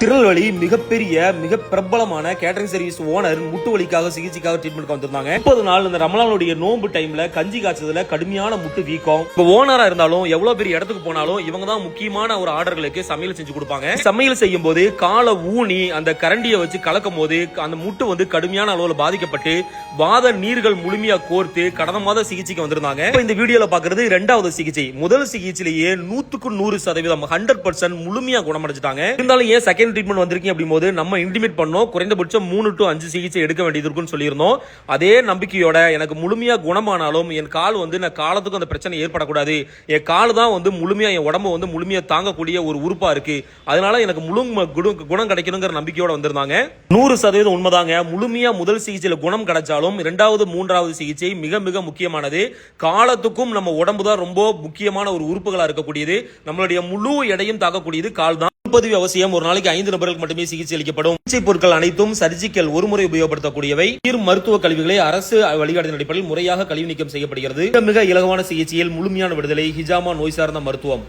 திருநெல்வேலி மிக பிரபலமான catering service owner முட்டு வலிக்காக சிகிச்சைக்காக ட்ரீட்மெண்ட் வந்திருந்தாங்க. 30 நாள் இந்த ரமலானுடைய நோன்பு டைம்ல கஞ்சி காய்ச்சதுல கடுமையான முட்டு வீக்கம். இப்ப ஓனரா இருந்தாலும் எவ்வளவு பெரிய இடத்துக்கு போனாலும் இவங்க தான் முக்கியமான ஒரு ஆர்டர்களுக்கு சமையல் செஞ்சு கொடுப்பாங்க. சமையல் செய்யும் போது காலை ஊனி அந்த கரண்டியை வச்சு கலக்கும் போது அந்த முட்டு வந்து கடுமையான அளவுல பாதிக்கப்பட்டு வாத நீர்கள் முழுமையா கோர்த்து கடந்த மாத சிகிச்சைக்கு வந்திருந்தாங்க. இந்த வீடியோல பாக்குறது இரண்டாவது சிகிச்சை. முதல் சிகிச்சையிலேயே 100% 100% முழுமையா குணமடைஞ்சிட்டாங்க. இருந்தாலும் ஏன் செகண்ட் ட்ரீட்மெண்ட் வந்திருக்கீங்க அப்படிம்போது நம்ம இன்டிமேட் பண்ணோம். குறைந்தபட்சம் 3 to 5 சிகிச்சை எடுக்க வேண்டியது இருக்குன்னு சொல்லியிருந்தோம். அதே நம்பிக்கையோட எனக்கு முழுமையா குணமானாலும் என் கால் வந்து நான் காலத்துக்கு அந்த பிரச்சனை ஏற்படக்கூடாது, என் கால் தான் வந்து முழுமையா என் உடம்பு வந்து முழுமையா தாங்கக்கூடிய ஒரு உறுப்பா இருக்கு, அதனால எனக்கு முழு குணம் கிடைக்கணுங்கிற நம்பிக்கையோட வந்திருந்தாங்க. 100% உண்மைதாங்க. முழுமையா முதல் சிகிச்சையில குணம் கிடைச்சாலும் இரண்டாவது மூன்றாவது சிகிச்சை மிக மிக முக்கியமானது. காலத்துக்கும் நம்ம உடம்பு தான் ரொம்ப முக்கியமான ஒரு உறுப்புகளா இருக்கக்கூடியது. நம்மளுடைய முழு எடையும் தாக்கக்கூடியது கால் தான். பதிவு அவசியம். ஒரு நாளைக்கு 5 நபர்களுக்கு மட்டுமே சிகிச்சை அளிக்கப்படும். சிகிச்சை பொருட்கள் அனைத்தும் சர்ஜிக்கல் ஒரு முறை உபயோகப்படுத்தக்கூடியவை. மருத்துவ கழிவுகளை அரசு வழிகாட்டின் அடிப்படையில் முறையாக கழிவு நீக்கம் செய்யப்படுகிறது. மிக இலகுவான சிகிச்சையில் முழுமையான விடுதலை. ஹிஜாமா நோய் சார்ந்த மருத்துவம்.